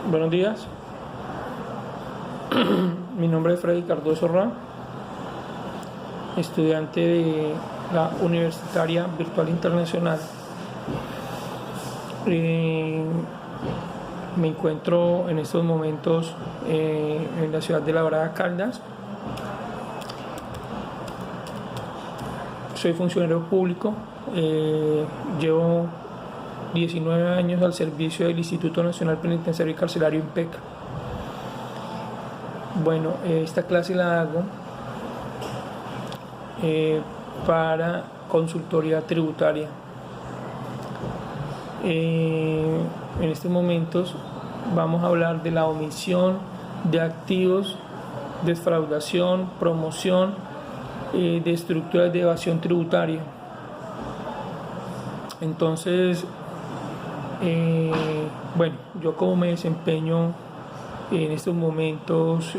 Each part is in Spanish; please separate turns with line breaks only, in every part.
Buenos días, mi nombre es Freddy Cardoso Ra, estudiante de la Universitaria Virtual Internacional. Me encuentro en estos momentos en la ciudad de Labrada Caldas. Soy funcionario público, llevo 19 años al servicio del Instituto Nacional Penitenciario y Carcelario INPEC. Bueno, esta clase la hago para consultoría tributaria. En estos momentos vamos a hablar de la omisión de activos, defraudación, promoción de estructuras de evasión tributaria. Entonces, bueno, yo como me desempeño en estos momentos,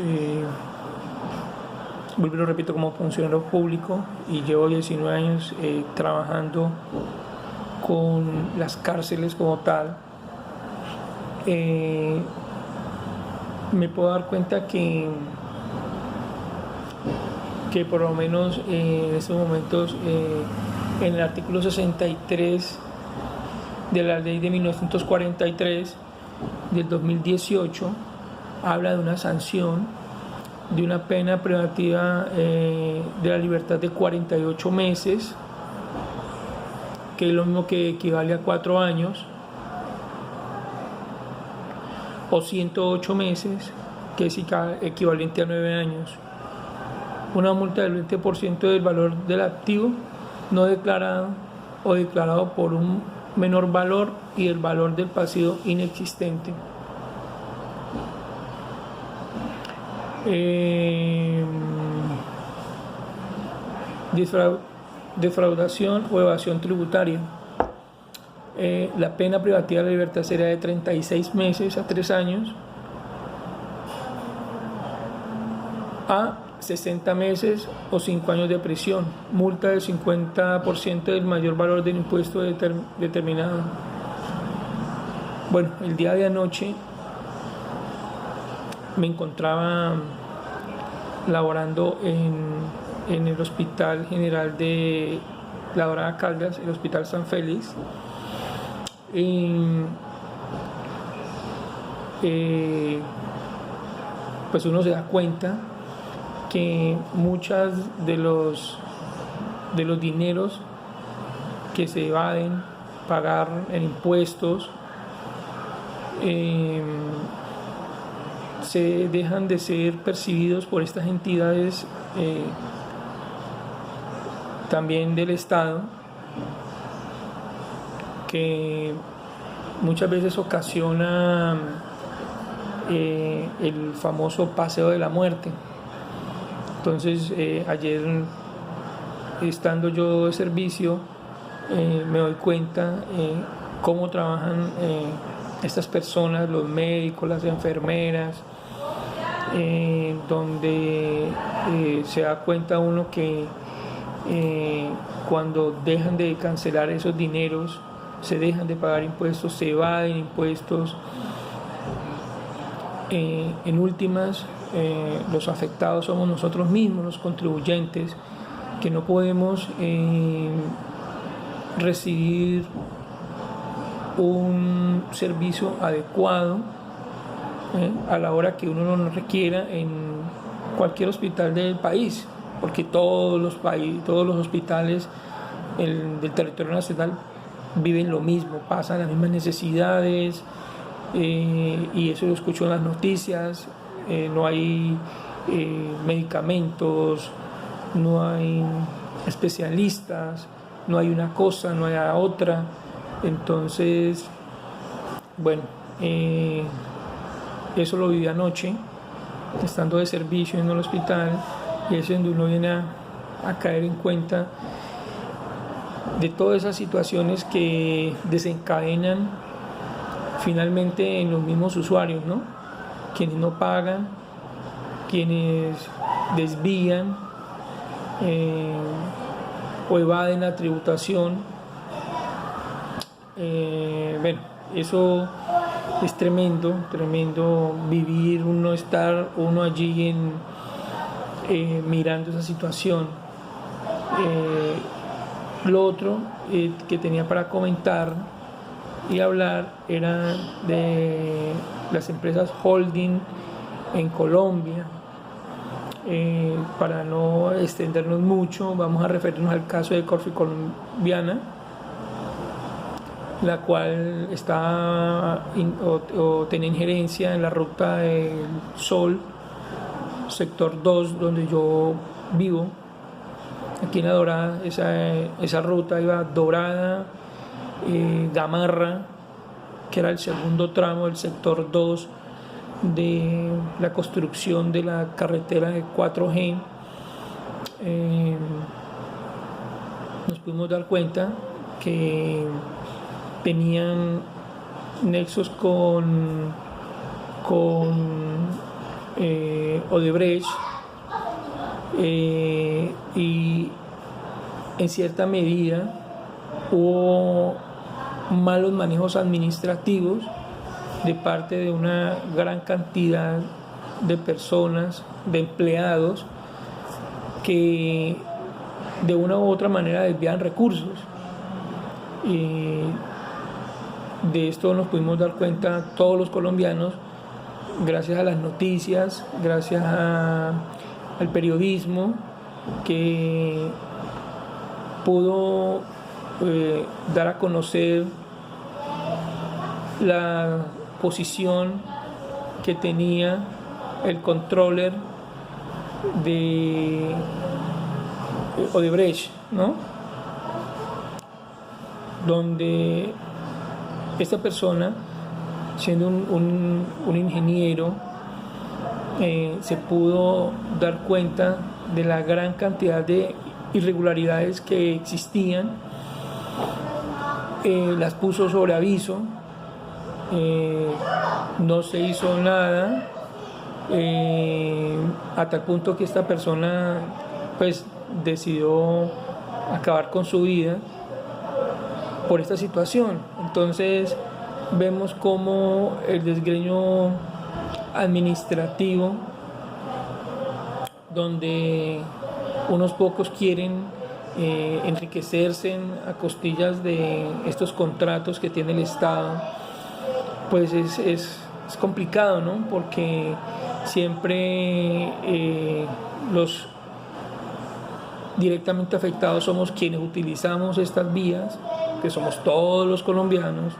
vuelvo y lo repito, como funcionario público, y llevo 19 años trabajando con las cárceles como tal, me puedo dar cuenta que por lo menos en estos momentos en el artículo 63 de la ley de 1943 del 2018 habla de una sanción de una pena privativa de la libertad de 48 meses, que es lo mismo que equivale a 4 años, o 108 meses, que es equivalente a 9 años. Una multa del 20% del valor del activo no declarado o declarado por un menor valor y el valor del pasivo inexistente. Defraudación o evasión tributaria. La pena privativa de la libertad sería de 36 meses a 3 años a 60 meses o 5 años de prisión, multa del 50% del mayor valor del impuesto determinado. Bueno, el día de anoche me encontraba laborando en el Hospital General de Labrada Caldas, el Hospital San Félix. Pues uno se da cuenta que muchas de los dineros que se evaden pagar en impuestos se dejan de ser percibidos por estas entidades también del Estado, que muchas veces ocasiona el famoso paseo de la muerte. Entonces, ayer, estando yo de servicio, me doy cuenta cómo trabajan estas personas, los médicos, las enfermeras, donde se da cuenta uno que cuando dejan de cancelar esos dineros, se dejan de pagar impuestos, se evaden impuestos. En últimas, los afectados somos nosotros mismos, los contribuyentes, que no podemos recibir un servicio adecuado a la hora que uno lo requiera en cualquier hospital del país, porque todos los hospitales del territorio nacional viven lo mismo, pasan las mismas necesidades, y eso lo escucho en las noticias. No hay medicamentos, no hay especialistas, no hay una cosa, no hay la otra. Entonces, bueno, eso lo viví anoche, estando de servicio en el hospital, y es donde uno viene a caer en cuenta de todas esas situaciones que desencadenan finalmente en los mismos usuarios, ¿no? Quienes no pagan, quienes desvían o evaden la tributación. Bueno, eso es tremendo, tremendo vivir, estar uno allí mirando esa situación. Lo otro que tenía para comentar y hablar era de las empresas holding en Colombia. Para no extendernos mucho, vamos a referirnos al caso de Corfo Colombiana, la cual está o tiene injerencia en la ruta del Sol, sector 2, donde yo vivo. Aquí en La Dorada, esa ruta iba Dorada, Gamarra, que era el segundo tramo del sector 2 de la construcción de la carretera de 4G. Nos pudimos dar cuenta que tenían nexos con Odebrecht, y en cierta medida hubo malos manejos administrativos de parte de una gran cantidad de personas, de empleados, que de una u otra manera desvían recursos. Y de esto nos pudimos dar cuenta todos los colombianos gracias a las noticias, gracias al periodismo que pudo dar a conocer la posición que tenía el controller de Odebrecht, ¿no? Donde esta persona, siendo un ingeniero, se pudo dar cuenta de la gran cantidad de irregularidades que existían, las puso sobre aviso, no se hizo nada, a tal punto que esta persona pues decidió acabar con su vida por esta situación. Entonces vemos cómo el desgreño administrativo, donde unos pocos quieren enriquecerse a costillas de estos contratos que tiene el Estado, pues es complicado, ¿no? Porque siempre los directamente afectados somos quienes utilizamos estas vías, que somos todos los colombianos,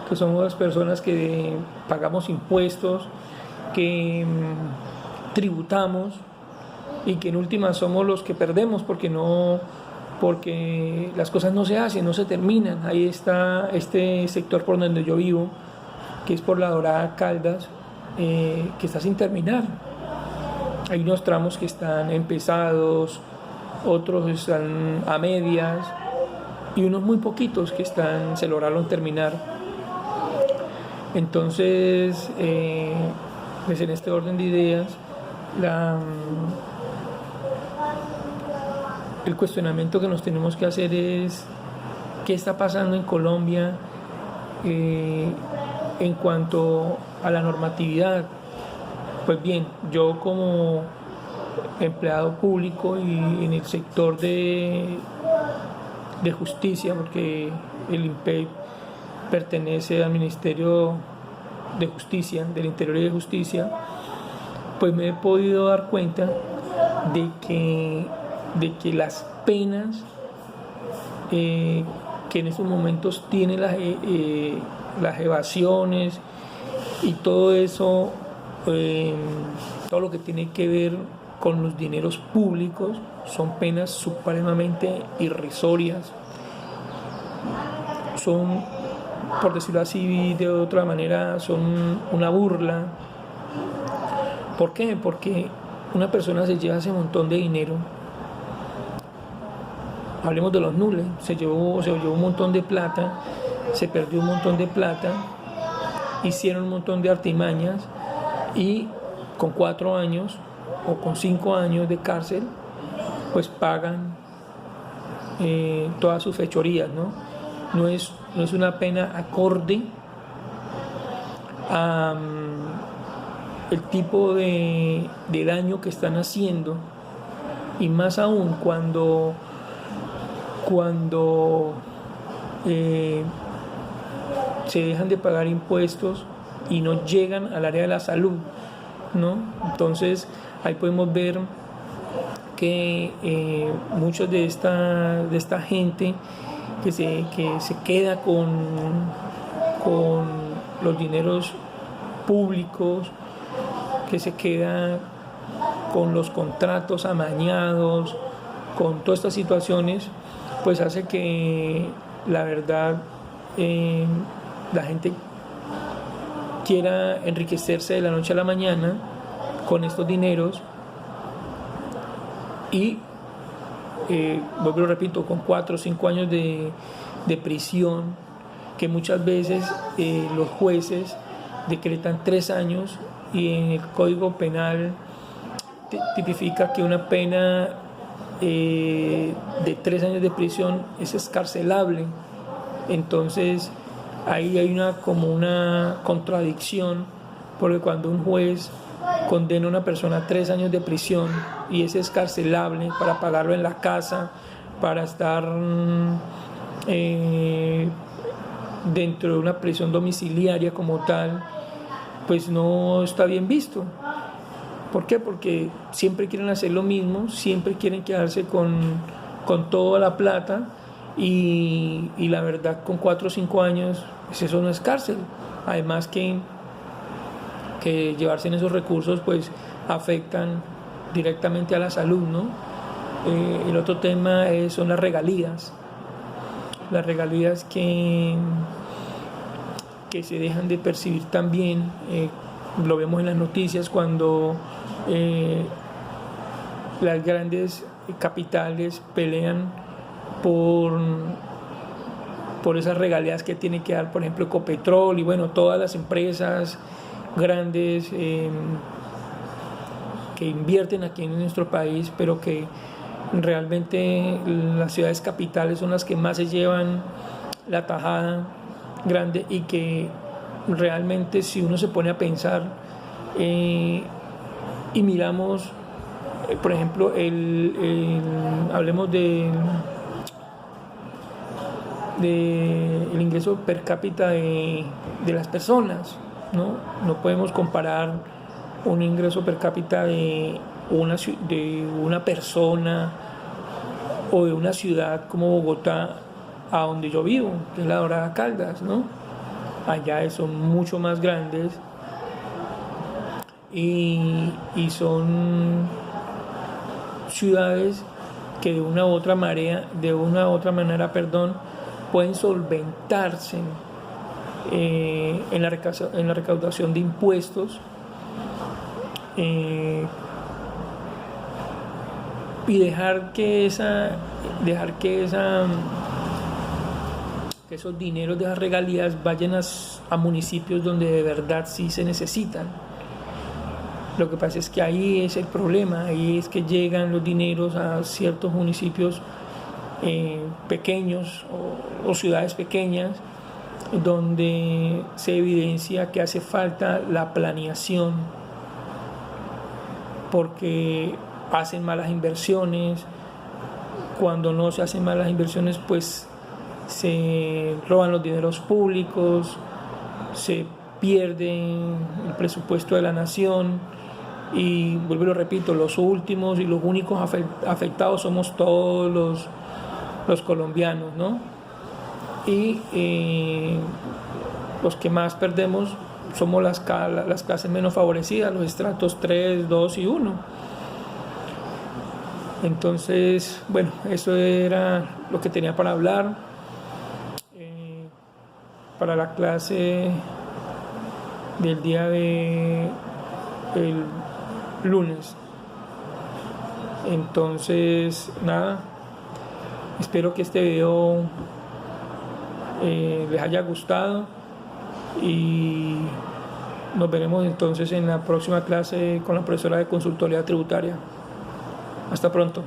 que somos las personas que pagamos impuestos, que tributamos, y que en última somos los que perdemos porque las cosas no se hacen, no se terminan. Ahí está este sector por donde yo vivo, que es por La Dorada, Caldas, que está sin terminar. Hay unos tramos que están empezados, otros están a medias y unos muy poquitos que se lograron terminar. Entonces, pues en este orden de ideas, el cuestionamiento que nos tenemos que hacer es qué está pasando en Colombia en cuanto a la normatividad. Pues bien, yo como empleado público y en el sector de justicia, porque el INPEC pertenece al Ministerio de Justicia, del Interior y de Justicia, pues me he podido dar cuenta de que las penas que en estos momentos tienen las evasiones y todo eso, todo lo que tiene que ver con los dineros públicos, son penas supremamente irrisorias. Son, por decirlo así de otra manera, son una burla. ¿Por qué? Porque una persona se lleva ese montón de dinero. Hablemos de los nules, se llevó un montón de plata, se perdió un montón de plata, hicieron un montón de artimañas y con 4 años o con 5 años de cárcel, pues pagan todas sus fechorías, ¿no? No es una pena acorde el tipo de daño que están haciendo, y más aún cuando se dejan de pagar impuestos y no llegan al área de la salud, ¿no? Entonces ahí podemos ver que muchos de esta gente que se queda con los dineros públicos, que se queda con los contratos amañados, con todas estas situaciones, pues hace que la verdad la gente quiera enriquecerse de la noche a la mañana con estos dineros y vuelvo y repito, con 4 o 5 años de prisión, que muchas veces los jueces decretan 3 años, y en el Código Penal tipifica que una pena de 3 años de prisión es excarcelable. Entonces ahí hay como una contradicción, porque cuando un juez condena a una persona a 3 años de prisión y es excarcelable para pagarlo en la casa, para estar dentro de una prisión domiciliaria como tal, pues no está bien visto. ¿Por qué? Porque siempre quieren hacer lo mismo, siempre quieren quedarse con toda la plata, y la verdad, con 4 o 5 años, pues eso no es cárcel. Además que llevarse en esos recursos pues afectan directamente a la salud, ¿no? El otro tema son las regalías que se dejan de percibir también. Lo vemos en las noticias cuando las grandes capitales pelean por esas regalías que tiene que dar, por ejemplo, Ecopetrol y bueno, todas las empresas grandes que invierten aquí en nuestro país, pero que realmente las ciudades capitales son las que más se llevan la tajada grande, y que realmente, si uno se pone a pensar y miramos, por ejemplo, hablemos del ingreso per cápita de las personas, ¿no? No podemos comparar un ingreso per cápita de una persona o de una ciudad como Bogotá a donde yo vivo, que es la Dorada Caldas, ¿no? Allá son mucho más grandes y son ciudades que de una u otra manera, pueden solventarse en la recaudación de impuestos, y dejar que esos dineros de las regalías vayan a municipios donde de verdad sí se necesitan. Lo que pasa es que ahí es el problema, ahí es que llegan los dineros a ciertos municipios pequeños o ciudades pequeñas, donde se evidencia que hace falta la planeación, porque hacen malas inversiones. Cuando no se hacen malas inversiones, pues se roban los dineros públicos, se pierde el presupuesto de la nación, y vuelvo y lo repito, los últimos y los únicos afectados somos todos los colombianos, ¿no? Y los que más perdemos somos las clases menos favorecidas, los estratos 3, 2 y 1. Entonces, bueno, eso era lo que tenía para hablar para la clase del día del lunes. Entonces, nada, espero que este video les haya gustado, y nos veremos entonces en la próxima clase con la profesora de consultoría tributaria. Hasta pronto.